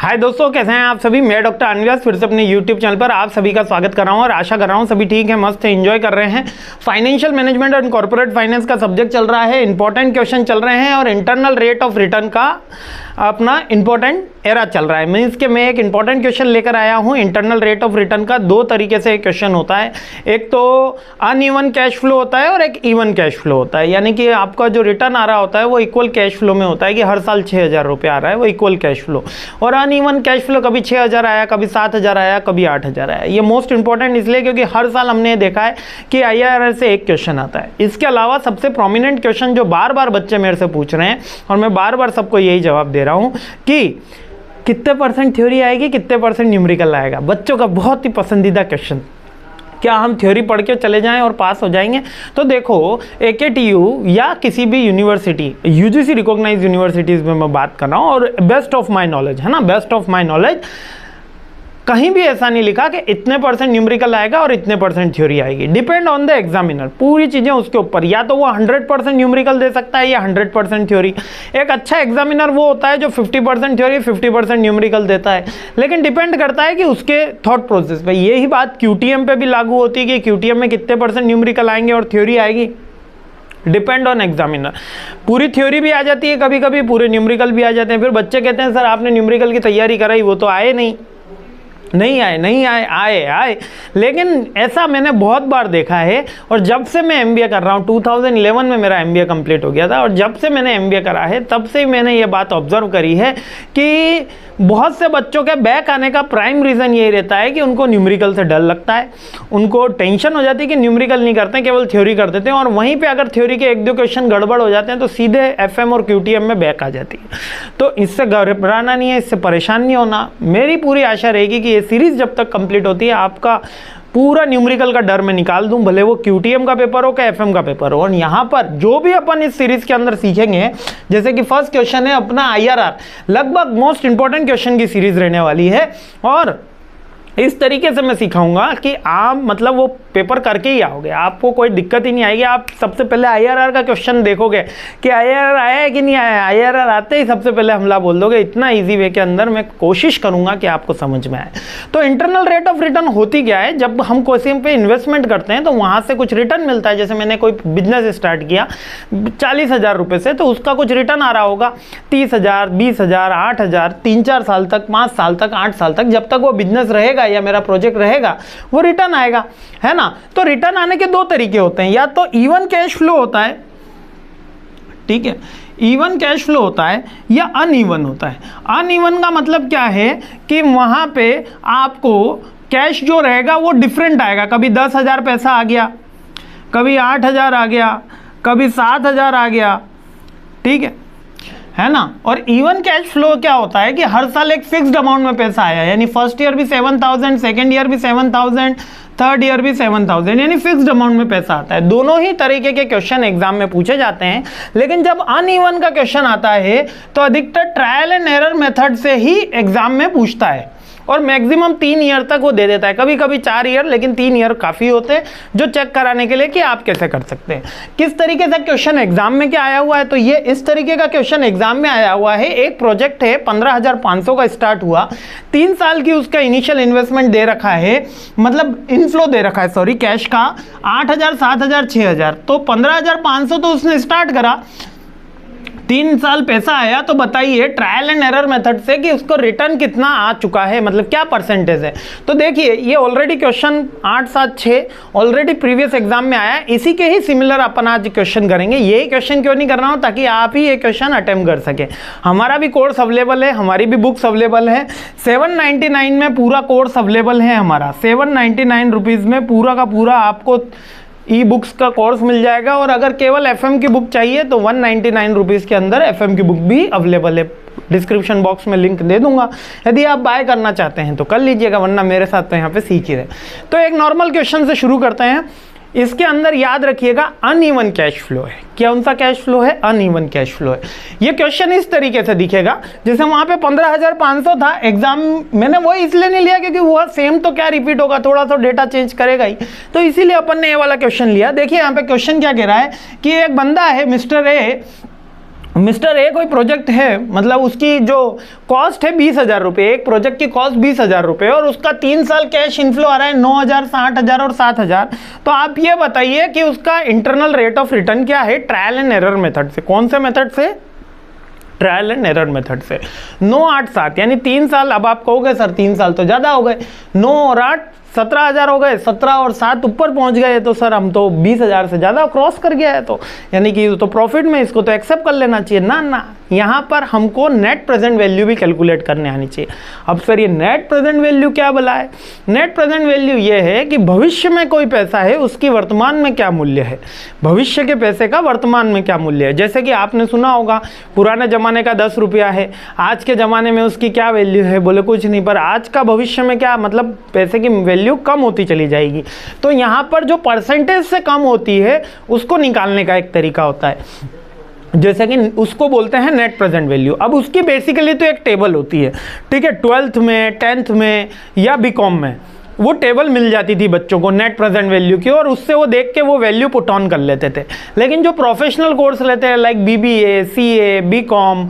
हाय दोस्तों, कैसे हैं आप सभी। मैं डॉक्टर अनव्यास फिर से अपने यूट्यूब चैनल पर आप सभी का स्वागत कर रहा हूं और आशा कर रहा हूं सभी ठीक है, मस्त है, एंजॉय कर रहे हैं। Financial management and corporate finance का सब्जेक्ट चल रहा है, इंपॉर्टेंट क्वेश्चन चल रहे हैं और इंटरनल रेट ऑफ रिटर्न का अपना इंपॉर्टेंट एरा चल रहा है। मीन्स के मैं एक इंपॉर्टेंट क्वेश्चन लेकर आया हूं। इंटरनल रेट ऑफ रिटर्न का दो तरीके से क्वेश्चन होता है, एक तो अनइवन कैश फ्लो होता है और एक इवन कैश फ्लो होता है। यानी कि आपका जो रिटर्न आ रहा होता है वो इक्वल कैश फ्लो में होता है कि हर साल 6,000 रुपये आ रहा है, वो इक्वल कैश फ्लो। और अनइवन कैश फ्लो कभी 6,000 आया, कभी 7,000 आया, कभी 8,000 आया। ये मोस्ट इंपॉर्टेंट इसलिए क्योंकि हर साल हमने देखा है कि IRR से एक क्वेश्चन आता है। इसके अलावा सबसे प्रोमिनेंट क्वेश्चन जो बार बार बच्चे मेरे से पूछ रहे हैं और मैं बार बार सबको यही जवाब दे रहा हूं कि कितने % थ्योरी आएगी, कितने % न्यूमेरिकल आएगा। बच्चों का बहुत ही पसंदीदा क्वेश्चन, क्या हम थ्योरी पढ़ के चले जाएं और पास हो जाएंगे। तो देखो, AKTU या किसी भी यूनिवर्सिटी, UGC रिकॉग्नाइज यूनिवर्सिटीज़ में मैं बात कर रहा हूँ और बेस्ट ऑफ माई नॉलेज है ना, बेस्ट ऑफ माई नॉलेज कहीं भी ऐसा नहीं लिखा कि इतने % न्यूमेरिकल आएगा और इतने % थ्योरी आएगी। डिपेंड ऑन द एग्जामिनर, पूरी चीज़ें उसके ऊपर। या तो वो 100% न्यूमेरिकल दे सकता है या 100% थ्योरी। एक अच्छा एग्जामिनर वो होता है जो 50% थ्योरी 50% न्यूमेरिकल देता है। लेकिन डिपेंड करता है कि उसके थॉट प्रोसेस पे। यही बात QTM पे भी लागू होती है कि QTM में कितने % न्यूमेरिकल आएंगे और थ्योरी आएगी। Depend on examiner. पूरी थ्योरी भी आ जाती है कभी कभी, पूरे न्यूमेरिकल भी आ जाते हैं। फिर बच्चे कहते हैं सर आपने न्यूमेरिकल की तैयारी कराई, वो तो आए नहीं आए। लेकिन ऐसा मैंने बहुत बार देखा है। और जब से मैं MBA कर रहा हूँ, 2011 में मेरा MBA कंप्लीट हो गया था, और जब से मैंने MBA करा है तब से ही मैंने ये बात ऑब्जर्व करी है कि बहुत से बच्चों के बैक आने का प्राइम रीज़न यही रहता है कि उनको न्यूमेरिकल से डर लगता है। उनको टेंशन हो जाती है कि न्यूमेरिकल नहीं करते हैं, केवल थ्योरी कर देते हैं। और वहीं पे अगर थ्योरी के 1-2 क्वेश्चन गड़बड़ हो जाते हैं तो सीधे FM और QTM में बैक आ जाती है। तो इससे घबराना नहीं है, इससे परेशान नहीं होना। मेरी पूरी आशा रहेगी कि ये सीरीज़ जब तक कंप्लीट होती है आपका पूरा न्यूमेरिकल का डर मैं निकाल दूं, भले वो QTM का पेपर हो क्या FM का पेपर हो। और यहाँ पर जो भी अपन इस सीरीज के अंदर सीखेंगे, जैसे कि फर्स्ट क्वेश्चन है अपना IRR, लगभग मोस्ट इंपॉर्टेंट क्वेश्चन की सीरीज रहने वाली है। और इस तरीके से मैं सिखाऊंगा कि आप मतलब वो पेपर करके ही आओगे, आपको कोई दिक्कत ही नहीं आएगी। आप सबसे पहले IRR का क्वेश्चन देखोगे कि IRR आया है कि नहीं आया। IRR आते ही सबसे पहले हमला बोल दोगे। इतना इजी वे के अंदर मैं कोशिश करूंगा कि आपको समझ में आए। तो इंटरनल रेट ऑफ रिटर्न होती क्या है, जब हम कोई पे इन्वेस्टमेंट करते हैं तो वहां से कुछ रिटर्न मिलता है। जैसे मैंने कोई बिजनेस स्टार्ट किया 40,000 रुपये से, तो उसका कुछ रिटर्न आ रहा होगा 30,000, 20,000, 8,000, 3-4 साल तक, 5 साल तक, 8 साल तक, जब तक वो बिजनेस रहेगा या मेरा प्रोजेक्ट रहेगा वो रिटर्न आएगा, है ना। तो रिटर्न आने के दो तरीके होते हैं, या तो इवन कैश फ्लो होता है, ठीक है, इवन कैश फ्लो होता है, या अनइवन होता है। अनइवन का मतलब क्या है कि वहां पे आपको कैश जो रहेगा वो डिफरेंट आएगा। कभी 10,000 पैसा आ गया, कभी 8,000 आ गया, कभी 7,000 आ गया, ठीक है ना। और इवन कैश फ्लो क्या होता है कि हर साल एक फिक्स्ड अमाउंट में पैसा आया, यानी फर्स्ट ईयर भी 7,000, सेकेंड ईयर भी 7,000, थर्ड ईयर भी 7,000, यानी फिक्स्ड अमाउंट में पैसा आता है। दोनों ही तरीके के क्वेश्चन एग्जाम में पूछे जाते हैं। लेकिन जब अनइवन का क्वेश्चन आता है तो अधिकतर ट्रायल एंड एरर मेथड से ही एग्जाम में पूछता है और मैक्सिमम 3 ईयर तक वो दे देता है, कभी कभी 4 ईयर, लेकिन 3 ईयर काफ़ी होते हैं जो चेक कराने के लिए कि आप कैसे कर सकते हैं। किस तरीके से क्वेश्चन एग्जाम में क्या आया हुआ है, तो ये इस तरीके का क्वेश्चन एग्जाम में आया हुआ है। एक प्रोजेक्ट है 15,500 का स्टार्ट हुआ, 3 साल की उसका इनिशियल इन्वेस्टमेंट दे रखा है, मतलब इनफ्लो दे रखा है, सॉरी, कैश का 8,000, 7,000, 6,000। तो 15,500 तो उसने स्टार्ट करा, 3 साल पैसा आया। तो बताइए ट्रायल एंड एरर मेथड से कि उसको रिटर्न कितना आ चुका है, मतलब क्या परसेंटेज है। तो देखिए ये already question 8, 7, 6 already previous exam में आया है। इसी के ही सिमिलर अपन आज क्वेश्चन करेंगे। यही क्वेश्चन क्यों नहीं कर रहा हूँ, ताकि आप ही ये क्वेश्चन अटेम्प्ट कर सके। हमारा भी कोर्स अवेलेबल है, हमारी भी बुक्स अवेलेबल है। 799 में पूरा कोर्स अवेलेबल है हमारा। 799 रुपीज़ में पूरा का पूरा आपको ई बुक्स का कोर्स मिल जाएगा। और अगर केवल FM की बुक चाहिए तो 199 रुपीज़ के अंदर FM की बुक भी अवेलेबल है। डिस्क्रिप्शन बॉक्स में लिंक दे दूंगा, यदि आप बाय करना चाहते हैं तो कर लीजिएगा, वरना मेरे साथ तो यहाँ पे सीख ही रहे। तो एक नॉर्मल क्वेश्चन से शुरू करते हैं। इसके अंदर याद रखिएगा अनइवन कैश फ्लो है। कौन सा कैश फ्लो है? अनइवन कैश फ्लो है। ये क्वेश्चन इस तरीके से दिखेगा, जैसे वहां पे 15,500 था। एग्जाम मैंने वो इसलिए नहीं लिया क्योंकि वो सेम तो क्या रिपीट होगा, थोड़ा सा डेटा चेंज करेगा ही, तो इसीलिए अपन ने ये वाला क्वेश्चन लिया। देखिए यहाँ पे क्वेश्चन क्या कह रहा है कि एक बंदा है मिस्टर ए, मिस्टर ए कोई प्रोजेक्ट है, मतलब उसकी जो कॉस्ट है 20,000 रुपये, एक प्रोजेक्ट की कॉस्ट 20,000 रुपये और उसका 3 साल कैश इनफ्लो आ रहा है 9,000, 60,000 और 7,000। तो आप ये बताइए कि उसका इंटरनल रेट ऑफ रिटर्न क्या है ट्रायल एंड एरर मेथड से। कौन से मेथड से? ट्रायल एंड एरर मेथड से। 9, 8, 7 यानी 3 साल। अब आप कहोगे सर 3 साल तो ज़्यादा हो गए, 9 और 8 17,000 हो गए, 17 और 7 ऊपर पहुंच गए, तो सर हम तो 20,000 से ज़्यादा क्रॉस कर गया है, तो यानी कि तो प्रॉफिट में, इसको तो एक्सेप्ट कर लेना चाहिए ना। ना, यहाँ पर हमको नेट प्रेजेंट वैल्यू भी कैलकुलेट करने आनी चाहिए। अब सर ये नेट प्रेजेंट वैल्यू क्या बोला है? नेट प्रेजेंट वैल्यू ये है कि भविष्य में कोई पैसा है उसकी वर्तमान में क्या मूल्य है, भविष्य के पैसे का वर्तमान में क्या मूल्य है। जैसे कि आपने सुना होगा पुराने ज़माने का 10 रुपया है, आज के ज़माने में उसकी क्या वैल्यू है? बोले कुछ नहीं, पर आज का भविष्य में क्या, मतलब पैसे की वैल्यू कम होती चली जाएगी। तो यहाँ पर जो परसेंटेज से कम होती है उसको निकालने का एक तरीका होता है, जैसे कि उसको बोलते हैं नेट प्रेजेंट वैल्यू। अब उसकी बेसिकली तो एक टेबल होती है, ठीक है, 12th में, 10th में या बीकॉम में वो टेबल मिल जाती थी बच्चों को नेट प्रेजेंट वैल्यू की, और उससे वो देख के वो वैल्यू पुट ऑन कर लेते थे। लेकिन जो प्रोफेशनल कोर्स लेते हैं like BBA, CA, BCom,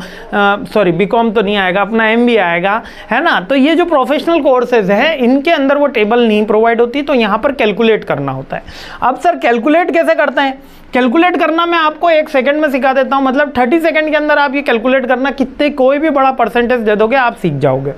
sorry BCom तो नहीं आएगा, अपना MBA आएगा, है ना, तो ये जो प्रोफेशनल कोर्सेज है इनके अंदर वो टेबल नहीं प्रोवाइड होती, तो यहाँ पर कैलकुलेट करना होता है। अब सर कैलकुलेट कैसे करते हैं? कैलकुलेट करना मैं आपको 1 सेकंड में सिखा देता हूँ, मतलब 30 सेकंड के अंदर आप ये कैलकुलेट करना, कितने कोई भी बड़ा परसेंटेज दे दोगे आप सीख जाओगे।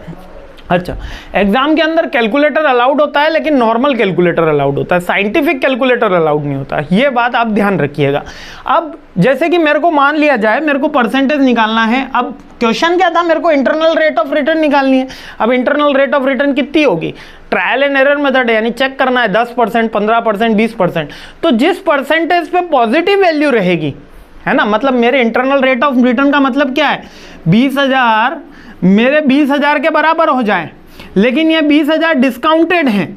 अच्छा, एग्जाम के अंदर कैलकुलेटर अलाउड होता है, लेकिन नॉर्मल कैलकुलेटर अलाउड होता है, साइंटिफिक कैलकुलेटर अलाउड नहीं होता, ये बात आप ध्यान रखिएगा। अब जैसे कि मेरे को मान लिया जाए मेरे को परसेंटेज निकालना है, अब क्वेश्चन क्या था, मेरे को इंटरनल रेट ऑफ रिटर्न निकालनी है। अब इंटरनल रेट ऑफ रिटर्न कितनी होगी? ट्रायल एंड एरर मेथड है, यानी चेक करना है 10%, 15%, 20%। तो जिस परसेंटेज पे पॉजिटिव वैल्यू रहेगी, है ना, मतलब मेरे इंटरनल रेट ऑफ रिटर्न का मतलब क्या है, 20,000 मेरे 20,000 के बराबर हो जाए, लेकिन ये 20,000 डिस्काउंटेड हैं।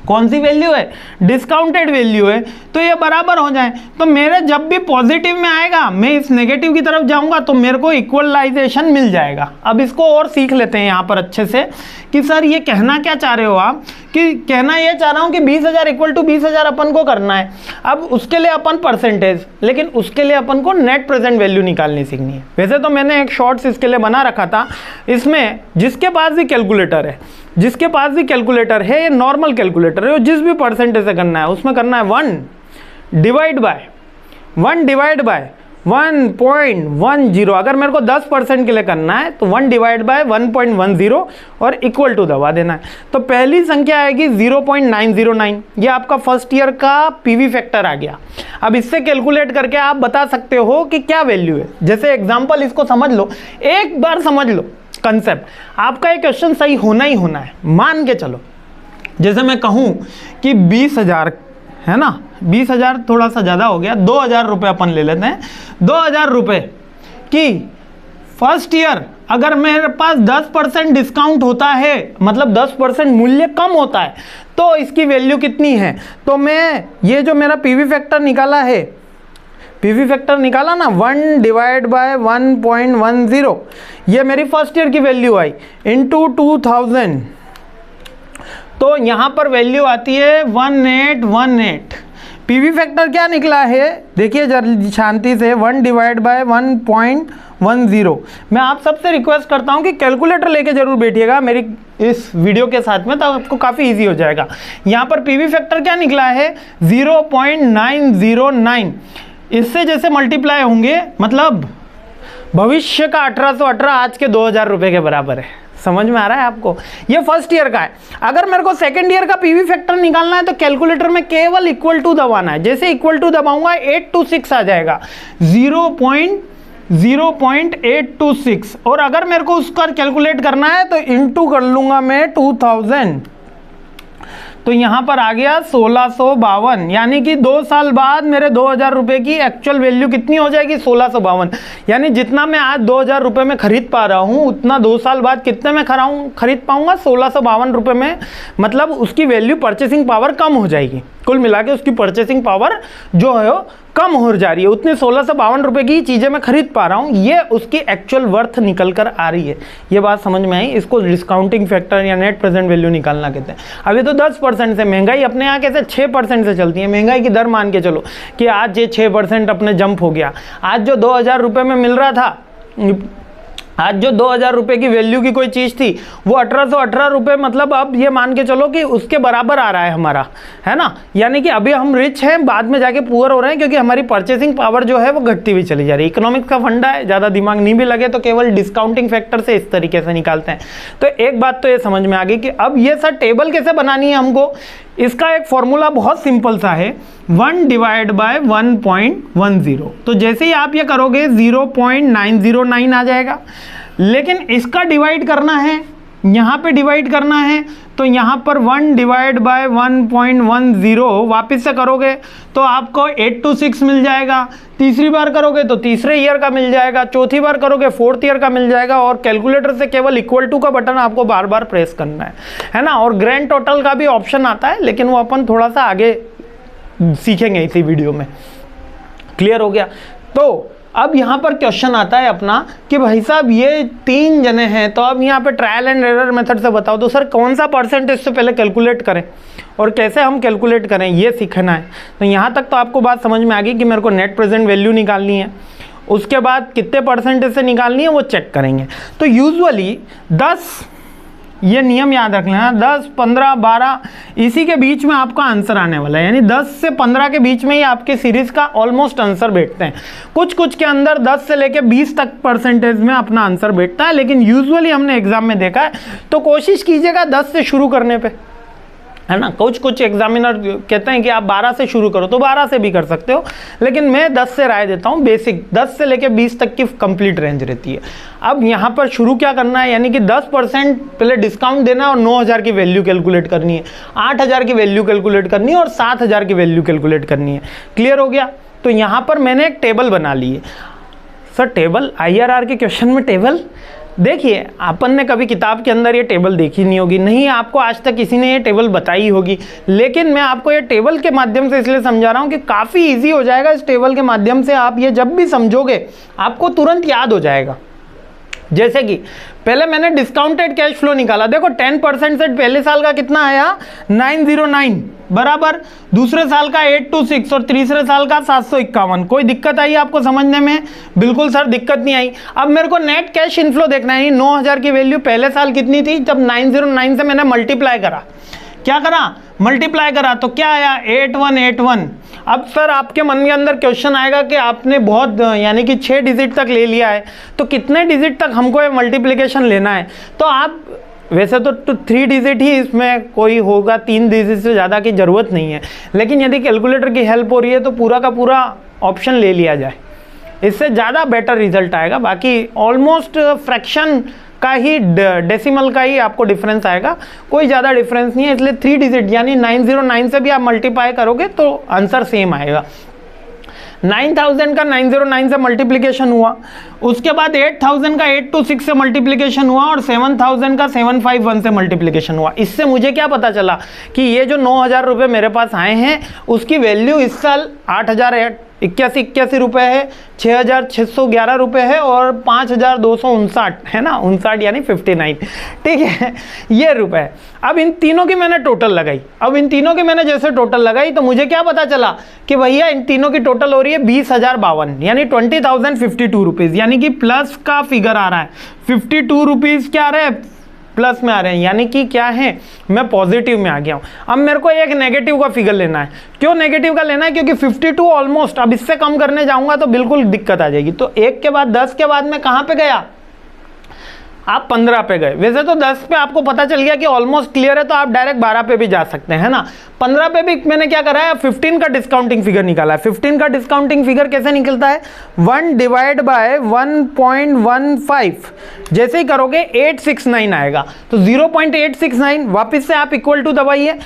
कौन सी वैल्यू है? डिस्काउंटेड वैल्यू है, तो ये बराबर हो जाए। तो मेरे जब भी पॉजिटिव में आएगा मैं इस नेगेटिव की तरफ जाऊंगा तो मेरे को इक्वलाइजेशन मिल जाएगा। अब इसको और सीख लेते हैं यहाँ पर अच्छे से कि सर ये कहना क्या चाह रहे हो आप, कि कहना ये चाह रहा हूँ कि 20,000 इक्वल टू 20,000 अपन को करना है। अब उसके लिए अपन परसेंटेज, लेकिन उसके लिए अपन को नेट प्रेजेंट वैल्यू निकालनी सीखनी है। वैसे तो मैंने एक शॉर्ट्स इसके लिए बना रखा था, इसमें जिसके पास भी कैलकुलेटर है, जिसके पास भी कैलकुलेटर है, ये नॉर्मल कैलकुलेटर है, जिस भी परसेंटेज से करना है उसमें करना है 1 डिवाइड बाय 1.10। अगर मेरे को 10% के लिए करना है तो 1 डिवाइड बाय 1.10 और इक्वल टू दबा देना है। तो पहली संख्या आएगी 0.909, ये आपका फर्स्ट ईयर का PV फैक्टर आ गया। अब इससे कैलकुलेट करके आप बता सकते हो कि क्या वैल्यू है। जैसे एग्जाम्पल इसको समझ लो, एक बार समझ लो कंसेप्ट, आपका ये क्वेश्चन सही होना ही होना है, मान के चलो। जैसे मैं कहूँ कि 20,000 है ना, 20,000 थोड़ा सा ज़्यादा हो गया, 2,000 रुपये अपन ले लेते हैं। 2,000 रुपये की फर्स्ट ईयर अगर मेरे पास 10% डिस्काउंट होता है, मतलब 10% मूल्य कम होता है, तो इसकी वैल्यू कितनी है? तो मैं ये जो मेरा PV फैक्टर निकाला है, PV फैक्टर निकाला ना 1 डिवाइड बाय 1.10, ये मेरी फर्स्ट ईयर की वैल्यू आई इंटू 2000, तो यहाँ पर वैल्यू आती है 1818। PV फैक्टर क्या निकला है देखिए जरा शांति से, 1 डिवाइड बाय 1.10। मैं आप सबसे रिक्वेस्ट करता हूँ कि कैलकुलेटर लेके जरूर बैठिएगा मेरी इस वीडियो के साथ में, तो आपको काफ़ी इजी हो जाएगा। यहाँ पर PV फैक्टर क्या निकला है 0.909। इससे जैसे मल्टीप्लाई होंगे, मतलब भविष्य का 1818 आज के 2,000 रुपये के बराबर है। समझ में आ रहा है आपको? ये फर्स्ट ईयर का है। अगर मेरे को सेकंड ईयर का PV फैक्टर निकालना है तो कैलकुलेटर में केवल इक्वल टू दबाना है। जैसे इक्वल टू दबाऊंगा 826 आ जाएगा, 0.826। और अगर मेरे को उसका कैलकुलेट करना है तो इंटू कर लूंगा मैं 2000, तो यहाँ पर आ गया 1652। यानी कि 2 साल बाद मेरे 2,000 रुपये की एक्चुअल वैल्यू कितनी हो जाएगी 1652। यानी जितना मैं आज 2,000 रुपये में खरीद पा रहा हूँ उतना 2 साल बाद कितने में खरीद पाऊंगा 1652 रुपये में, मतलब उसकी वैल्यू परचेसिंग पावर कम हो जाएगी। कुल मिला के उसकी परचेसिंग पावर जो है वो कम हो जा रही है। उतने 1652 रुपए की चीज़ें मैं खरीद पा रहा हूँ, ये उसकी एक्चुअल वर्थ निकल कर आ रही है। ये बात समझ में आई। इसको डिस्काउंटिंग फैक्टर या नेट प्रेजेंट वैल्यू निकालना कहते हैं। अभी तो 10% से, महंगाई अपने यहाँ कैसे 6% से चलती है। महंगाई की दर मान के चलो कि आज ये 6% अपने जंप हो गया। आज जो 2000 रुपये में मिल रहा था, आज जो 2000 रुपये की वैल्यू की कोई चीज़ थी वो 1818 रुपये, मतलब अब ये मान के चलो कि उसके बराबर आ रहा है हमारा, है ना। यानी कि अभी हम रिच हैं, बाद में जाके पुअर हो रहे हैं, क्योंकि हमारी परचेसिंग पावर जो है वो घटती हुई चली जा रही है। इकोनॉमिक्स का फंडा है, ज़्यादा दिमाग नहीं भी लगे तो केवल डिस्काउंटिंग फैक्टर से इस तरीके से निकालते हैं। तो एक बात तो ये समझ में आ गई कि अब ये सर टेबल कैसे बनानी है हमको। इसका एक फॉर्मूला बहुत सिंपल सा है, 1 डिवाइड बाय 1.10। तो जैसे ही आप ये करोगे 0.909 आ जाएगा। लेकिन इसका डिवाइड करना है, यहाँ पे डिवाइड करना है, तो यहाँ पर 1 डिवाइड बाय 1.10 वापस से करोगे तो आपको 826 मिल जाएगा। तीसरी बार करोगे तो तीसरे ईयर का मिल जाएगा, चौथी बार करोगे 4th ईयर का मिल जाएगा। और कैलकुलेटर से केवल इक्वल टू का बटन आपको बार बार प्रेस करना है ना। और ग्रैंड टोटल का भी ऑप्शन आता है, लेकिन वो अपन थोड़ा सा आगे सीखेंगे इसी वीडियो में। क्लियर हो गया। तो अब यहाँ पर क्वेश्चन आता है अपना कि भाई साहब ये 3 जने हैं, तो अब यहाँ पे ट्रायल एंड एरर मेथड से बताओ तो सर कौन सा परसेंटेज से पहले कैलकुलेट करें और कैसे हम कैलकुलेट करें, ये सीखना है। तो यहाँ तक तो आपको बात समझ में आ गई कि मेरे को नेट प्रेजेंट वैल्यू निकालनी है, उसके बाद कितने परसेंटेज से निकालनी है वो चेक करेंगे। तो यूजुअली 10, ये नियम याद रख लेना, 10, 15, 12 इसी के बीच में आपका आंसर आने वाला है। यानी 10 से 15 के बीच में ही आपके सीरीज का ऑलमोस्ट आंसर बैठते हैं। कुछ के अंदर 10 से लेके 20 तक परसेंटेज में अपना आंसर बैठता है, लेकिन यूजुअली हमने एग्जाम में देखा है। तो कोशिश कीजिएगा 10 से शुरू करने पे, है ना। कुछ एग्जामिनर कहते हैं कि आप 12 से शुरू करो, तो 12 से भी कर सकते हो, लेकिन मैं 10 से राय देता हूँ। बेसिक 10 से लेके 20 तक की कंप्लीट रेंज रहती है। अब यहाँ पर शुरू क्या करना है, यानी कि 10% पहले डिस्काउंट देना है और 9000 की वैल्यू कैलकुलेट करनी है, 8000 की वैल्यू कैलकुलेट करनी है और 7000 की वैल्यू कैलकुलेट करनी है। क्लियर हो गया। तो यहाँ पर मैंने एक टेबल बना ली है। सर टेबल, IRR के क्वेश्चन में टेबल, देखिए अपन ने कभी किताब के अंदर ये टेबल देखी नहीं होगी, नहीं आपको आज तक किसी ने ये टेबल बताई होगी, लेकिन मैं आपको ये टेबल के माध्यम से इसलिए समझा रहा हूँ कि काफ़ी इजी हो जाएगा। इस टेबल के माध्यम से आप ये जब भी समझोगे आपको तुरंत याद हो जाएगा। जैसे कि पहले मैंने डिस्काउंटेड कैश फ्लो निकाला, देखो 10% से पहले साल का कितना आया 909 बराबर, दूसरे साल का 826 और तीसरे साल का 751। कोई दिक्कत आई आपको समझने में? बिल्कुल सर दिक्कत नहीं आई। अब मेरे को नेट कैश इनफ्लो देखना है, 9000 की वैल्यू पहले साल कितनी थी, जब 909 से मैंने मल्टीप्लाई करा, क्या करा, मल्टीप्लाई करा, तो क्या आया 8181। अब सर आपके मन के अंदर क्वेश्चन आएगा कि आपने बहुत यानी कि 6 डिजिट तक ले लिया है, तो कितने डिजिट तक हमको ये मल्टीप्लिकेशन लेना है। तो आप वैसे तो 3 डिजिट ही इसमें कोई होगा, 3 डिजिट से ज़्यादा की ज़रूरत नहीं है, लेकिन यदि कैलकुलेटर की हेल्प हो रही है तो पूरा का पूरा ऑप्शन ले लिया जाए, इससे ज़्यादा बेटर रिजल्ट आएगा। बाकी ऑलमोस्ट फ्रैक्शन का ही, डेसिमल का ही आपको डिफरेंस आएगा, कोई ज़्यादा डिफरेंस नहीं है। इसलिए 3 डिजिट यानी 909 से भी आप मल्टीप्लाई करोगे तो आंसर सेम आएगा। 9000 का 909 से मल्टीप्लिकेशन हुआ, उसके बाद 8000 का 826 से मल्टीप्लिकेशन हुआ और 7000 का 751 से मल्टीप्लिकेशन हुआ। इससे मुझे क्या पता चला कि ये जो 9000 रुपये मेरे पास आए हैं उसकी वैल्यू इस साल 8081 रुपये है, 6611 रुपये है और 5259 है ना, 59 यानी 59, ठीक है, ये रुपए। अब इन तीनों की मैंने टोटल लगाई, अब इन तीनों की मैंने जैसे टोटल लगाई तो मुझे क्या पता चला कि भैया इन तीनों की टोटल हो रही है 20,052 यानी 20,052 रुपीज़, यानी कि प्लस का फिगर आ रहा है, 52 रुपीज़ क्या आ रहे हैं, प्लस में आ रहे हैं, यानी कि क्या है, मैं पॉजिटिव में आ गया हूँ। अब मेरे को एक नेगेटिव का फिगर लेना है। क्यों नेगेटिव का लेना है? क्योंकि 52 ऑलमोस्ट, अब इससे कम करने जाऊंगा तो बिल्कुल दिक्कत आ जाएगी। तो 1 के बाद 10 के बाद मैं कहाँ पे गया, आप 15 पे गए। वैसे तो 10 पे आपको पता चल गया कि ऑलमोस्ट क्लियर है, तो आप डायरेक्ट 12 पे भी जा सकते हैं, है ना। 15 पे भी मैंने क्या करा है, 15 का डिस्काउंटिंग फिगर निकाला है। 15 का डिस्काउंटिंग फिगर कैसे निकलता है, 1 डिवाइड बाय 1.15, जैसे ही करोगे 869 आएगा, तो 0.869 वापस से आप इक्वल टू दबाइए,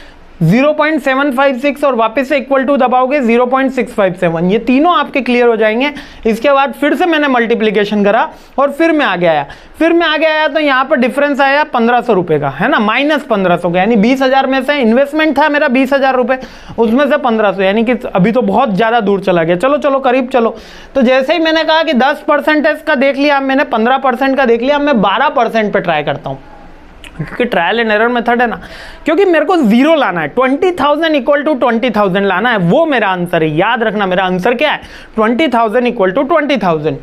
0.756 और वापस से इक्वल टू दबाओगे 0.657, ये तीनों आपके क्लियर हो जाएंगे। इसके बाद फिर से मैंने मल्टीप्लीकेशन करा और फिर मैं आगे आया तो यहाँ पर डिफरेंस आया 1500 रुपये का, है ना, -1500 का, यानी 20,000 में से इन्वेस्टमेंट था मेरा 20,000 रुपये, उसमें से 1500, यानी कि अभी तो बहुत ज़्यादा दूर चला गया। चलो करीब चलो। तो जैसे ही मैंने कहा कि 10% का देख लिया, मैंने 15% का देख लिया, मैं 12% पे ट्राई करता हूँ, क्योंकि ट्रायल एंड एरर मेथड है ना, क्योंकि मेरे को जीरो लाना है, 20,000 इक्वल टू 20,000 लाना है, वो मेरा आंसर है। याद रखना मेरा आंसर क्या है, 20,000 इक्वल टू 20,000।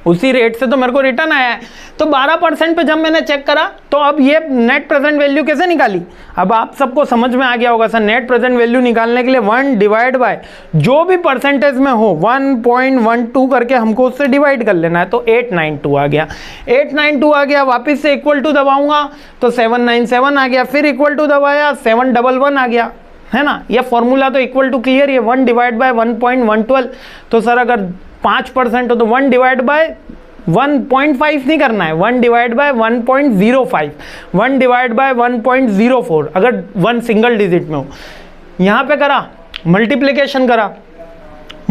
उसी रेट से तो मेरे को रिटर्न आया है। तो 12% पे जब मैंने चेक करा तो अब ये नेट प्रेजेंट वैल्यू कैसे निकाली, अब आप सबको समझ में आ गया होगा सर। नेट प्रेजेंट वैल्यू निकालने के लिए 1 डिवाइड बाय जो भी परसेंटेज में हो 1.12 करके हमको उससे डिवाइड कर लेना है। तो 892 आ गया, 892 आ गया। वापस से इक्वल टू दबाऊंगा तो 797 आ गया, फिर इक्वल टू दबाया 711 आ गया, है ना। ये फॉर्मूला तो इक्वल टू क्लियर, ये 1 डिवाइड बाय 1.112। तो सर अगर 5% हो तो 1 डिवाइड बाय 1.5 नहीं करना है, 1 डिवाइड बाय 1.05, 1 डिवाइड बाय 1.04 अगर 1 सिंगल डिजिट में हो। यहाँ पे करा मल्टीप्लिकेशन करा,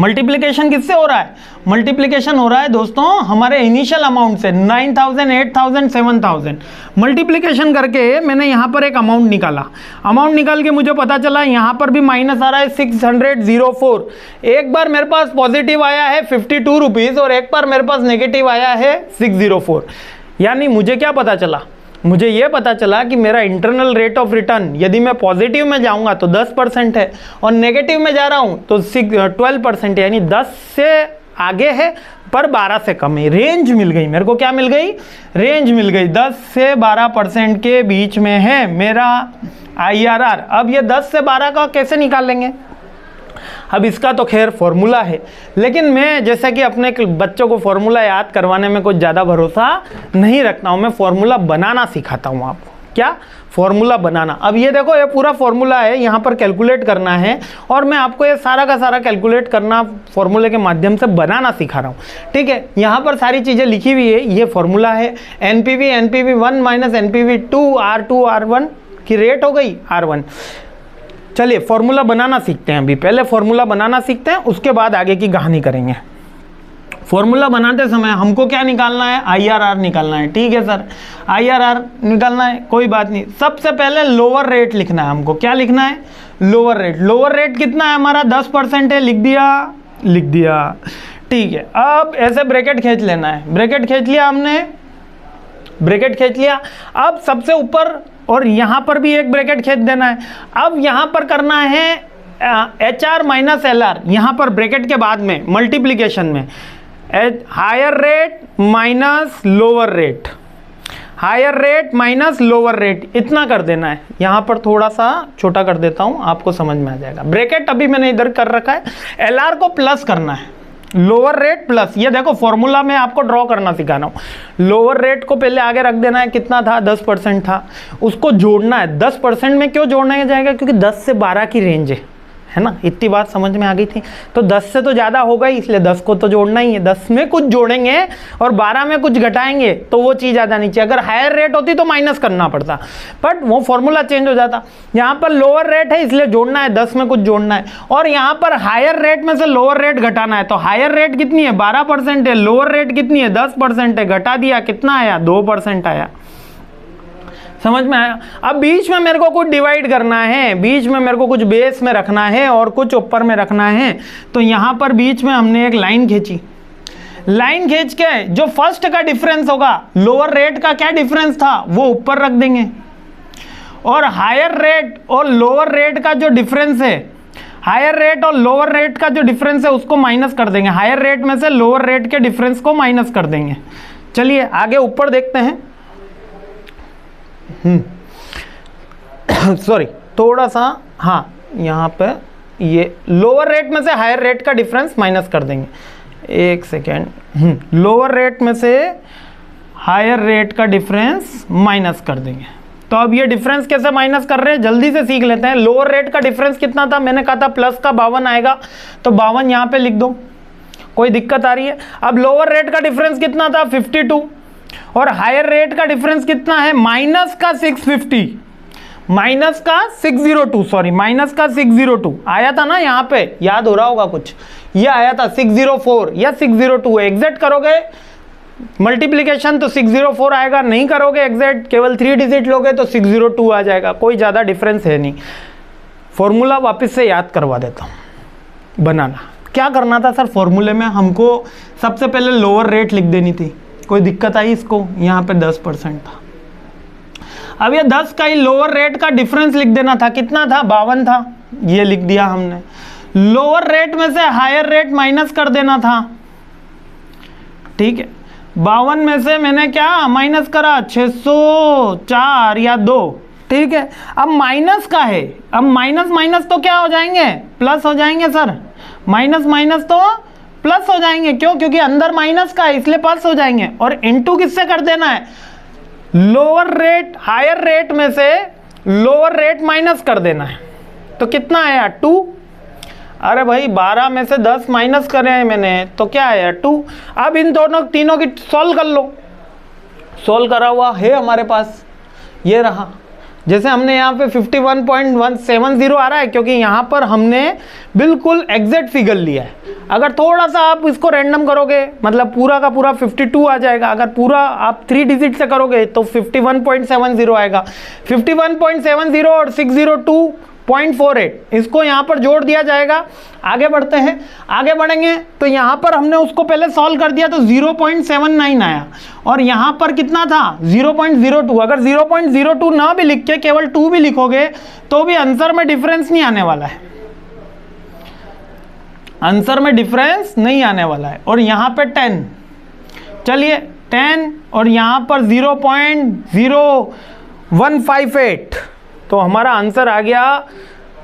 मल्टीप्लिकेशन किससे हो रहा है, मल्टीप्लिकेशन हो रहा है दोस्तों हमारे इनिशियल अमाउंट से 9,000, 8,000, 7,000। मल्टीप्लिकेशन करके मैंने यहाँ पर एक अमाउंट निकाला, अमाउंट निकाल के मुझे पता चला यहाँ पर भी माइनस आ रहा है 604। एक बार मेरे पास पॉजिटिव आया है 52 रुपीज़ और एक बार मेरे पास नेगेटिव आया है 604। यानी मुझे क्या पता चला, मुझे ये पता चला कि मेरा इंटरनल रेट ऑफ रिटर्न यदि मैं पॉजिटिव में जाऊंगा तो 10% है और नेगेटिव में जा रहा हूं तो 12% है, यानी 10 से आगे है पर 12 से कम है। रेंज मिल गई मेरे को, क्या मिल गई, रेंज मिल गई। 10 से 12% के बीच में है मेरा IRR। अब ये 10 से 12 का कैसे निकालेंगे, अब इसका तो खैर फॉर्मूला है, लेकिन मैं जैसे कि अपने बच्चों को फॉर्मूला याद करवाने में कुछ ज़्यादा भरोसा नहीं रखता हूँ, मैं फॉर्मूला बनाना सिखाता हूँ आपको। क्या, फॉर्मूला बनाना। अब ये देखो ये पूरा फॉर्मूला है, यहाँ पर कैलकुलेट करना है और मैं आपको ये सारा का सारा कैलकुलेट करना फॉर्मूले के माध्यम से बनाना सिखा रहा हूँ, ठीक है। यहाँ पर सारी चीज़ें लिखी हुई है, ये फॉर्मूला है। NPV1 minus NPV2 R2 R1 की रेट हो गई R1। चलिए फॉर्मूला बनाना सीखते हैं, अभी पहले फॉर्मूला बनाना सीखते हैं, उसके बाद आगे की कहानी करेंगे। फॉर्मूला बनाते समय हमको क्या निकालना है, IRR निकालना है, ठीक है सर। IRR निकालना है, कोई बात नहीं। सबसे पहले लोअर रेट लिखना है हमको, क्या लिखना है, लोअर रेट। लोअर रेट कितना है हमारा, 10% है, लिख दिया, ठीक है। अब ऐसे ब्रैकेट खींच लेना है, ब्रैकेट खींच लिया हमने, ब्रैकेट खींच लिया। अब सबसे ऊपर और यहाँ पर भी एक ब्रैकेट खींच देना है। अब यहाँ पर करना है HR माइनस LR, यहाँ पर ब्रैकेट के बाद में मल्टीप्लिकेशन में higher rate minus lower rate, higher rate minus lower rate, इतना कर देना है। यहाँ पर थोड़ा सा छोटा कर देता हूँ, आपको समझ में आ जाएगा। ब्रैकेट अभी मैंने इधर कर रखा है, LR को प्लस करना है, लोअर रेट प्लस। ये देखो फॉर्मूला में आपको ड्रॉ करना सिखा रहा हूँ। लोअर रेट को पहले आगे रख देना है, कितना था, 10% था, उसको जोड़ना है। 10% में क्यों जोड़ना जाएगा, क्योंकि 10 से 12 की रेंज है ना, इतनी बात समझ में आ गई थी। तो 10 से तो ज़्यादा होगा ही, इसलिए 10 को तो जोड़ना ही है। 10 में कुछ जोड़ेंगे और 12 में कुछ घटाएंगे तो वो चीज़ आ जानी चाहिए। अगर हायर रेट होती तो माइनस करना पड़ता, बट वो फॉर्मूला चेंज हो जाता। यहाँ पर लोअर रेट है इसलिए जोड़ना है, 10 में कुछ जोड़ना है, और यहाँ पर हायर रेट में से लोअर रेट घटाना है। तो हायर रेट कितनी है, 12% है, लोअर रेट कितनी है, 10% है, घटा दिया, कितना आया, 2% आया। समझ में आया। अब बीच में मेरे को कुछ डिवाइड करना है, बीच में मेरे को कुछ बेस में रखना है और कुछ ऊपर में रखना है। तो यहाँ पर बीच में हमने एक लाइन खींची, लाइन खींच के जो फर्स्ट का डिफरेंस होगा, लोअर रेट का क्या डिफरेंस था वो ऊपर रख देंगे, और हायर रेट और लोअर रेट का जो डिफरेंस है, हायर रेट और लोअर रेट का जो डिफरेंस है उसको माइनस कर देंगे। हायर रेट में से लोअर रेट के डिफरेंस को माइनस कर देंगे। चलिए आगे ऊपर देखते हैं। सॉरी थोड़ा सा, हाँ यहाँ पे ये लोअर रेट में से हायर रेट का डिफरेंस माइनस कर देंगे। एक सेकेंड, लोअर रेट में से हायर रेट का डिफरेंस माइनस कर देंगे। तो अब ये डिफरेंस कैसे माइनस कर रहे हैं जल्दी से सीख लेते हैं। लोअर रेट का डिफरेंस कितना था, मैंने कहा था प्लस का 52 आएगा, तो 52 यहाँ पे लिख दो, कोई दिक्कत आ रही है। अब लोअर रेट का डिफरेंस कितना था, 52, और हायर रेट का डिफरेंस कितना है, माइनस का 650, माइनस का 602, सॉरी माइनस का 602 आया था ना यहाँ पे, याद हो रहा होगा कुछ, ये आया था 604 या 602, एग्जैक्ट करोगे मल्टीप्लिकेशन तो 604 आएगा, नहीं करोगे एग्जैक्ट केवल 3 डिजिट लोगे तो 602 आ जाएगा, कोई ज़्यादा डिफरेंस है नहीं। फॉर्मूला वापस से याद करवा देता हूँ। बनाना क्या करना था सर, फॉर्मूले में हमको सबसे पहले लोअर रेट लिख देनी थी, कोई दिक्कत आई इसको, यहाँ पे 10% था, अब ये 10 का ही लोअर रेट का डिफरेंस लिख देना था, कितना था 52 था, ये लिख दिया हमने। लोअर रेट में से हायर रेट माइनस कर देना था, ठीक है, 52 में से मैंने क्या माइनस करा 604 या 2, ठीक है। अब माइनस का है, अब माइनस माइनस तो क्या हो जाएंगे, प्लस हो जाएंगे सर, माइनस माइनस तो प्लस हो जाएंगे, क्यों, क्योंकि अंदर माइनस का है इसलिए प्लस हो जाएंगे, और इनटू किससे कर देना है, लोअर रेट हायर रेट में से लोअर रेट माइनस कर देना है, तो कितना आया 2, अरे भाई 12 में से 10 माइनस करे हैं मैंने तो क्या आया 2। अब इन दोनों तीनों की सॉल्व कर लो, सॉल्व करा हुआ है हमारे पास, ये रहा, जैसे हमने यहाँ पे 51.170 आ रहा है क्योंकि यहाँ पर हमने बिल्कुल एग्जैक्ट फिगर लिया है, अगर थोड़ा सा आप इसको रैंडम करोगे मतलब पूरा का पूरा 52 आ जाएगा, अगर पूरा आप 3 डिजिट से करोगे तो 51.70 आएगा, 51.70 और 602.48 इसको यहाँ पर जोड़ दिया जाएगा। आगे बढ़ते हैं, आगे बढ़ेंगे तो यहाँ पर हमने उसको पहले सॉल्व कर दिया तो 0.79 आया, और यहाँ पर कितना था 0.02, अगर 0.02 ना भी लिख के केवल 2 भी लिखोगे तो भी आंसर में डिफरेंस नहीं आने वाला है, आंसर में डिफरेंस नहीं आने वाला है। और यहाँ पे 10, चलिए 10 और यहाँ पर 0.0158 तो हमारा आंसर आ गया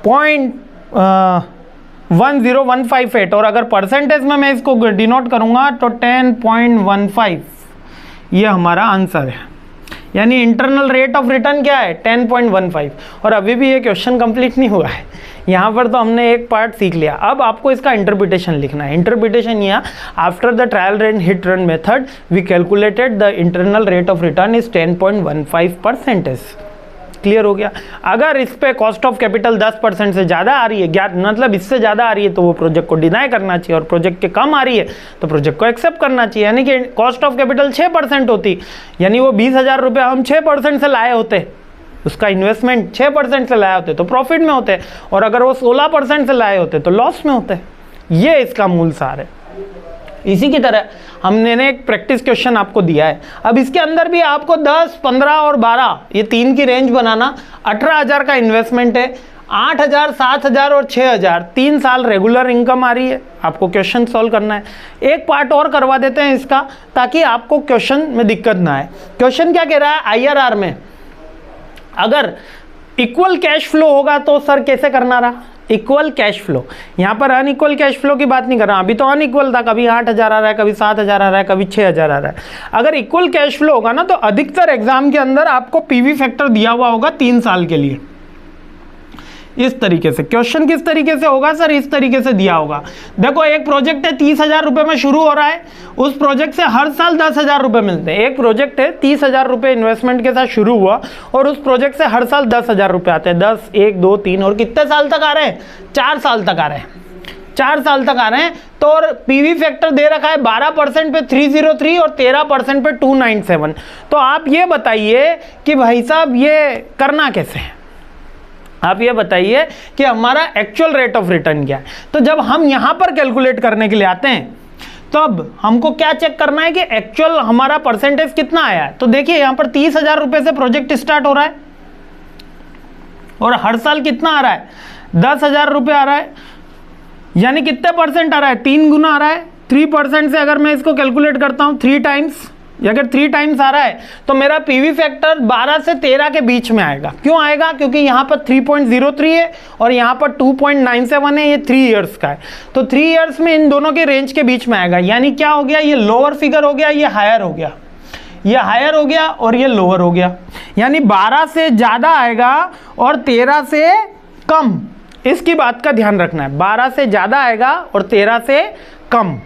0.10158, और अगर परसेंटेज में मैं इसको डिनोट करूंगा तो 10.15 ये हमारा आंसर है, यानी इंटरनल रेट ऑफ रिटर्न क्या है 10.15। और अभी भी ये क्वेश्चन कंप्लीट नहीं हुआ है, यहाँ पर तो हमने एक पार्ट सीख लिया, अब आपको इसका इंटरप्रिटेशन लिखना है। इंटरप्रिटेशन यह after the trial and hit run method we calculated the internal rate of return is 10.15%। Clear हो गया। अगर इस पे कॉस्ट ऑफ कैपिटल 10% से ज़्यादा आ रही है, मतलब इससे ज़्यादा आ रही है तो वो प्रोजेक्ट को डिनाई करना चाहिए, और प्रोजेक्ट के कम आ रही है तो प्रोजेक्ट को एक्सेप्ट करना चाहिए। यानी कि कॉस्ट ऑफ कैपिटल 6% होती, यानी वो 20,000 रुपये हम 6% से लाए होते, उसका इन्वेस्टमेंट 6% से लाए होते तो प्रॉफिट में होते, और अगर वो 16% से लाए होते तो लॉस में होते। ये इसका मूल सार है। इसी की तरह हमने एक प्रैक्टिस क्वेश्चन आपको दिया है, अब इसके अंदर भी आपको 10, 15 और 12 ये 3 की रेंज बनाना। 18,000 का इन्वेस्टमेंट है, 8,000, 7,000 और 6,000 3 साल रेगुलर इनकम आ रही है, आपको क्वेश्चन सॉल्व करना है। एक पार्ट और करवा देते हैं इसका ताकि आपको क्वेश्चन में दिक्कत ना आए। क्वेश्चन क्या कह रहा है, IRR में अगर इक्वल कैश फ्लो होगा तो सर कैसे करना रहा, इक्वल कैश फ्लो, यहाँ पर अनइक्वल कैश फ्लो की बात नहीं कर रहा, अभी तो अनइक्वल था, कभी 8,000 आ रहा है, कभी 7,000 आ रहा है, कभी 6,000 आ रहा है। अगर इक्वल कैश फ्लो होगा ना तो अधिकतर एग्जाम के अंदर आपको पीवी फैक्टर दिया हुआ होगा 3 साल के लिए। इस तरीके से क्वेश्चन किस तरीके से होगा सर, इस तरीके से दिया होगा। देखो एक प्रोजेक्ट है 30,000 रुपये में शुरू हो रहा है, उस प्रोजेक्ट से हर साल 10,000 रुपये मिलते हैं। एक प्रोजेक्ट है 30,000 रुपये इन्वेस्टमेंट के साथ शुरू हुआ और उस प्रोजेक्ट से हर साल 10,000 रुपये आते हैं। 10, 1, 2, 3 और कितने साल तक आ रहे हैं, 4 साल तक आ रहे हैं, 4 साल तक आ रहे हैं। तो और पीवी फैक्टर दे रखा है 12% पे 303 और 13% पे 297। तो आप ये बताइए कि भाई साहब ये करना कैसे है, आप ये बताइए कि हमारा एक्चुअल रेट ऑफ रिटर्न क्या है। तो जब हम यहां पर कैलकुलेट करने के लिए आते हैं तो अब हमको क्या चेक करना है कि एक्चुअल हमारा परसेंटेज कितना आया है। तो देखिए यहां पर 30,000 रुपए से प्रोजेक्ट स्टार्ट हो रहा है और हर साल कितना आ रहा है, 10,000 रुपये आ रहा है, यानी कितने परसेंट आ रहा है, 3 गुना आ रहा है। 3% से अगर मैं इसको कैलकुलेट करता हूं 3 टाइम्स, अगर 3 टाइम्स आ रहा है तो मेरा पीवी फैक्टर 12 से 13 के बीच में आएगा। क्यों आएगा, क्योंकि यहाँ पर 3.03 है और यहाँ पर 2.97 है, ये 3 इयर्स का है। तो 3 इयर्स में इन दोनों के रेंज के बीच में आएगा। यानी क्या हो गया, ये लोअर फिगर हो गया, ये हायर हो गया, ये हायर हो गया और ये लोअर हो गया। यानी 12 से ज़्यादा आएगा और 13 से कम, इसकी बात का ध्यान रखना है। 12 से ज़्यादा आएगा और 13 से कम।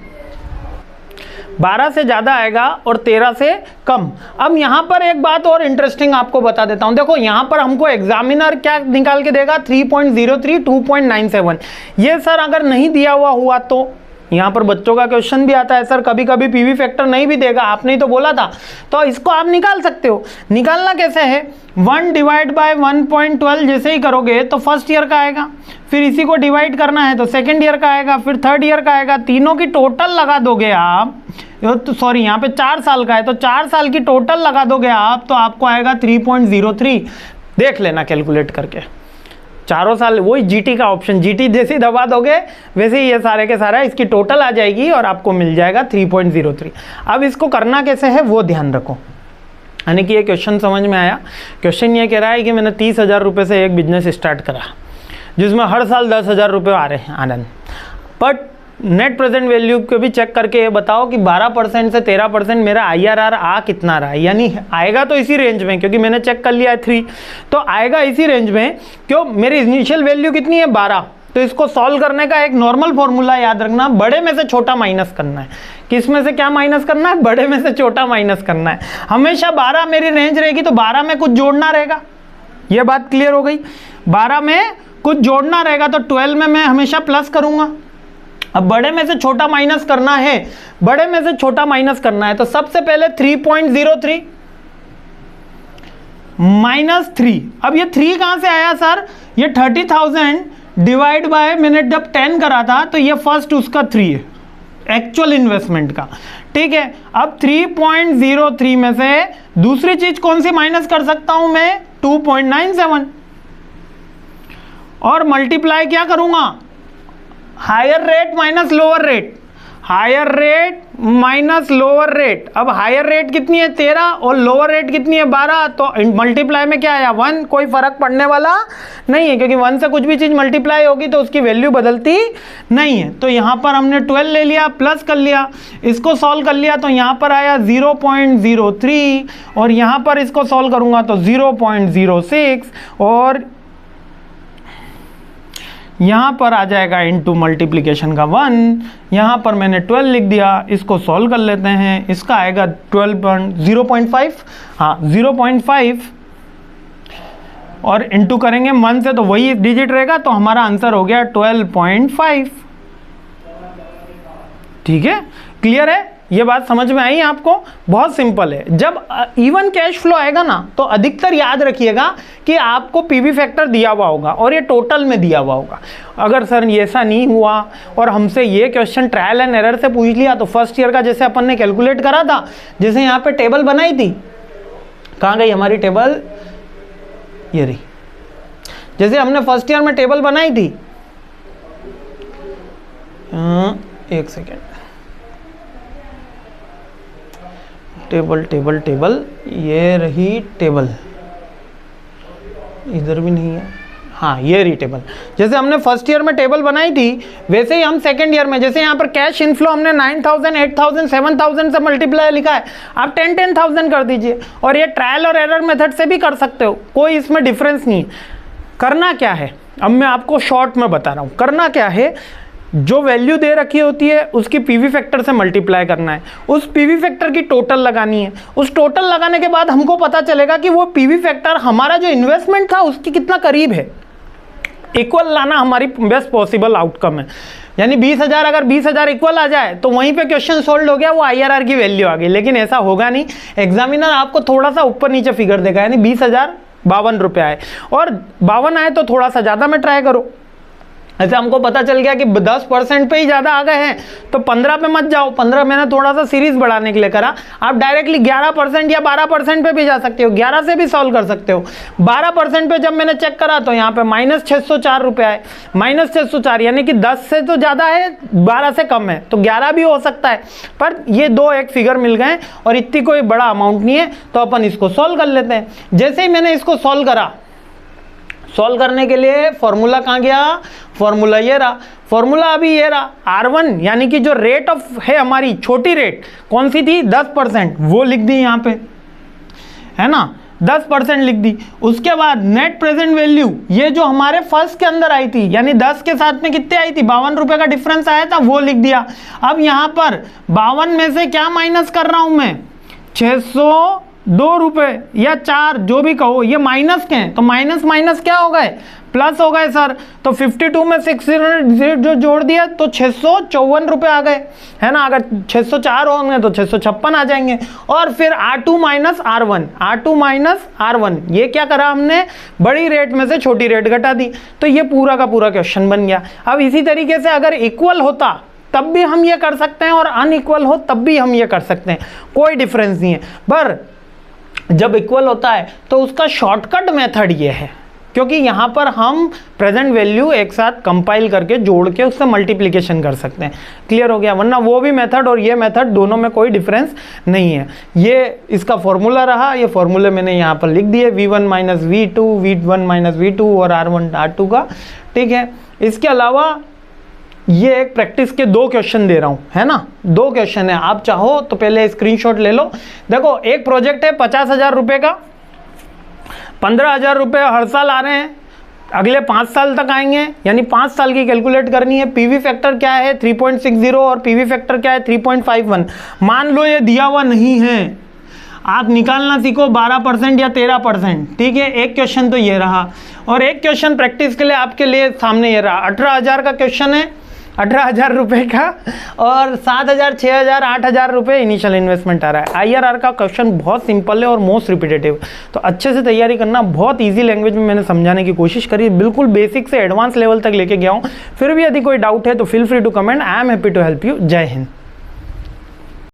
12 से ज़्यादा आएगा और 13 से कम। अब यहाँ पर एक बात और इंटरेस्टिंग आपको बता देता हूँ। देखो यहाँ पर हमको एग्जामिनर क्या निकाल के देगा, 3.03, 2.97। ये सर अगर नहीं दिया हुआ तो यहाँ पर बच्चों का क्वेश्चन भी आता है, सर कभी कभी पीवी फैक्टर नहीं भी देगा, आपने ही तो बोला था, तो इसको आप निकाल सकते हो। निकालना कैसे है, 1 डिवाइड बाय 1.12 जैसे ही करोगे तो फर्स्ट ईयर का आएगा, फिर इसी को डिवाइड करना है तो सेकेंड ईयर का आएगा, फिर थर्ड ईयर का आएगा। तीनों की टोटल लगा दोगे आप, तो सॉरी यहाँ पे 4 साल का है, तो 4 साल की टोटल लगा दोगे आप तो आपको आएगा 3.03। देख लेना कैलकुलेट करके, चारों साल वही जीटी का ऑप्शन, जीटी जैसे दबा दोगे वैसे ही ये सारे के सारा इसकी टोटल आ जाएगी और आपको मिल जाएगा 3.03। अब इसको करना कैसे है वो ध्यान रखो, यानी कि ये क्वेश्चन समझ में आया। क्वेश्चन ये कह रहा है कि मैंने 30,000 रुपये से एक बिजनेस स्टार्ट करा जिसमें हर साल 10,000 रुपये आ रहे हैं आनंद, बट नेट प्रेजेंट वैल्यू को भी चेक करके ये बताओ कि 12% से 13% मेरा IRR आ कितना रहा है, यानी आएगा तो इसी रेंज में, क्योंकि मैंने चेक कर लिया है 3, तो आएगा इसी रेंज में। क्यों, मेरी इनिशियल वैल्यू कितनी है 12, तो इसको सॉल्व करने का एक नॉर्मल फॉर्मूला याद रखना, बड़े में से छोटा माइनस करना है। किस में से क्या माइनस करना है, बड़े में से छोटा माइनस करना है। हमेशा 12 मेरी रेंज रहेगी तो 12 में कुछ जोड़ना रहेगा, ये बात क्लियर हो गई। 12 में कुछ जोड़ना रहेगा तो 12 में मैं हमेशा प्लस करूंगा। अब बड़े में से छोटा माइनस करना है, बड़े में से छोटा माइनस करना है तो सबसे पहले 3.03 माइनस 3। अब ये 3 कहां से आया सर, ये 30,000 डिवाइड बाय, मैंने जब 10 करा था तो ये फर्स्ट उसका 3 है एक्चुअल इन्वेस्टमेंट का, ठीक है। अब 3.03 में से दूसरी चीज कौन सी माइनस कर सकता हूं मैं, 2.97, और मल्टीप्लाई क्या करूंगा, higher rate minus lower rate, higher rate minus lower rate. अब हायर रेट कितनी है 13 और लोअर रेट कितनी है 12, तो मल्टीप्लाई में क्या आया 1, कोई फर्क पड़ने वाला नहीं है क्योंकि 1 से कुछ भी चीज मल्टीप्लाई होगी तो उसकी वैल्यू बदलती नहीं है। तो यहाँ पर हमने 12 ले लिया, प्लस कर लिया, इसको सॉल्व कर लिया तो यहाँ पर आया 0.03 और यहाँ पर इसको सॉल्व करूंगा तो 0.06 और यहाँ पर आ जाएगा इनटू मल्टीप्लिकेशन का 1, यहाँ पर मैंने 12 लिख दिया। इसको सॉल्व कर लेते हैं, इसका आएगा 0.5, हाँ 0.5 और इनटू करेंगे 1 से तो वही डिजिट रहेगा तो हमारा आंसर हो गया 12.5। ठीक है, क्लियर है, ये बात समझ में आई आपको, बहुत सिंपल है। जब इवन कैश फ्लो आएगा ना तो अधिकतर याद रखिएगा कि आपको पीवी फैक्टर दिया हुआ होगा और ये टोटल में दिया हुआ होगा। अगर सर ऐसा नहीं हुआ और हमसे ये क्वेश्चन ट्रायल एंड एरर से पूछ लिया तो फर्स्ट ईयर का जैसे अपन ने कैलकुलेट करा था, जैसे यहाँ पे टेबल बनाई थी, कहाँ गई हमारी टेबल, ये रही, जैसे हमने फर्स्ट ईयर में टेबल बनाई थी, एक सेकेंड, टेबल टेबल टेबल, ये रही टेबल, इधर भी नहीं है, हाँ ये रही टेबल। जैसे हमने फर्स्ट ईयर में टेबल बनाई थी वैसे ही हम सेकंड ईयर में, जैसे यहाँ पर कैश इनफ्लो हमने 9,000, 8,000, 7,000 से मल्टीप्लाई लिखा है, आप 10,000 कर दीजिए और ये ट्रायल और एरर मेथड से भी कर सकते हो, कोई इसमें डिफरेंस नहीं है। करना क्या है, अब मैं आपको शॉर्ट में बता रहा हूँ, करना क्या है, जो वैल्यू दे रखी होती है उसकी पीवी फैक्टर से मल्टीप्लाई करना है, उस पीवी फैक्टर की टोटल लगानी है, उस टोटल लगाने के बाद हमको पता चलेगा कि वो पीवी फैक्टर हमारा जो इन्वेस्टमेंट था उसके कितना करीब है, इक्वल लाना हमारी बेस्ट पॉसिबल आउटकम है। यानी 20,000 अगर 20,000 इक्वल आ जाए तो वहीं पे क्वेश्चन सोल्व हो गया, वो IRR की वैल्यू आ गई, लेकिन ऐसा होगा नहीं, एग्जामिनर आपको थोड़ा सा ऊपर नीचे फिगर देगा, यानी 20,052 रुपये आए और 52 आए तो थोड़ा सा ज़्यादा में ट्राई करो। ऐसे हमको पता चल गया कि 10% पे ही ज़्यादा आ गए हैं तो 15 पे मत जाओ, 15 मैंने थोड़ा सा सीरीज बढ़ाने के लिए करा, आप डायरेक्टली 11% या 12% पे भी जा सकते हो, 11 से भी सॉल्व कर सकते हो। 12% पे जब मैंने चेक करा तो यहाँ पे -604 रुपये आए, -604 यानी कि 10 से तो ज़्यादा है, 12 से कम है, तो 11 भी हो सकता है, पर ये दो एक फिगर मिल गए और इतनी कोई बड़ा अमाउंट नहीं है तो अपन इसको सॉल्व कर लेते हैं। जैसे ही मैंने इसको सॉल्व करा, सॉल्व करने के लिए फॉर्मूला कहाँ गया, फॉर्मूला ये रहा, फॉर्मूला अभी ये रहा, R1 यानी कि जो रेट ऑफ है हमारी छोटी रेट कौन सी थी 10%, वो लिख दी यहाँ पे, है ना, 10% लिख दी। उसके बाद नेट प्रेजेंट वैल्यू, ये जो हमारे फर्स्ट के अंदर आई थी, यानी 10 के साथ में कितने आई थी, 52 रुपए का डिफरेंस आया था, वो लिख दिया। अब यहां पर 52 में से क्या माइनस कर रहा हूं मैं, 602 रुपए या 4 जो भी कहो, ये माइनस के हैं, तो माइनस माइनस क्या हो गए, प्लस हो गए सर। तो 52 में 600 जो जोड़ दिया तो 654 रुपए आ गए, है ना। अगर 604 होंगे तो 656 आ जाएंगे। और फिर R2 minus R1, R2 minus R1, ये क्या करा हमने, बड़ी रेट में से छोटी रेट घटा दी। तो ये पूरा का पूरा क्वेश्चन बन गया। अब इसी तरीके से अगर इक्वल होता तब भी हम ये कर सकते हैं और अनइक्वल हो तब भी हम ये कर सकते हैं, कोई डिफरेंस नहीं है। पर जब इक्वल होता है तो उसका शॉर्टकट मेथड ये है, क्योंकि यहाँ पर हम प्रेजेंट वैल्यू एक साथ कंपाइल करके जोड़ के उससे मल्टीप्लिकेशन कर सकते हैं। क्लियर हो गया, वरना वो भी मेथड और ये मेथड दोनों में कोई डिफरेंस नहीं है। ये इसका फॉर्मूला रहा, ये फॉर्मूले मैंने यहाँ पर लिख दिए, V1 minus V2, V1 minus V2 और R1 R2 का, ठीक है। इसके अलावा ये एक प्रैक्टिस के 2 क्वेश्चन दे रहा हूँ, है ना, 2 क्वेश्चन है। आप चाहो तो पहले स्क्रीनशॉट ले लो। देखो, एक प्रोजेक्ट है 50,000 रुपये का, 15,000 रुपये हर साल आ रहे हैं, अगले 5 साल तक आएंगे, यानी 5 साल की कैलकुलेट करनी है। पीवी फैक्टर क्या है 3.60 और पीवी फैक्टर क्या है 3.51। मान लो ये दिया हुआ नहीं है, आप निकालना सीखो 12% या 13%, ठीक है। एक क्वेश्चन तो ये रहा, और एक क्वेश्चन प्रैक्टिस के लिए आपके लिए सामने ये रहा। 18,000 का क्वेश्चन है, 18,000 रुपये का, और 7,000, 6,000, 8,000 रुपये इनिशियल इन्वेस्टमेंट आ रहा है। IRR का क्वेश्चन बहुत सिंपल है और मोस्ट रिपीटेटिव, तो अच्छे से तैयारी करना। बहुत इजी लैंग्वेज में मैंने समझाने की कोशिश करी, बिल्कुल बेसिक से एडवांस लेवल तक लेके गया हूँ। फिर भी यदि कोई डाउट है तो feel free to comment, I am happy to help you. Jai Hind.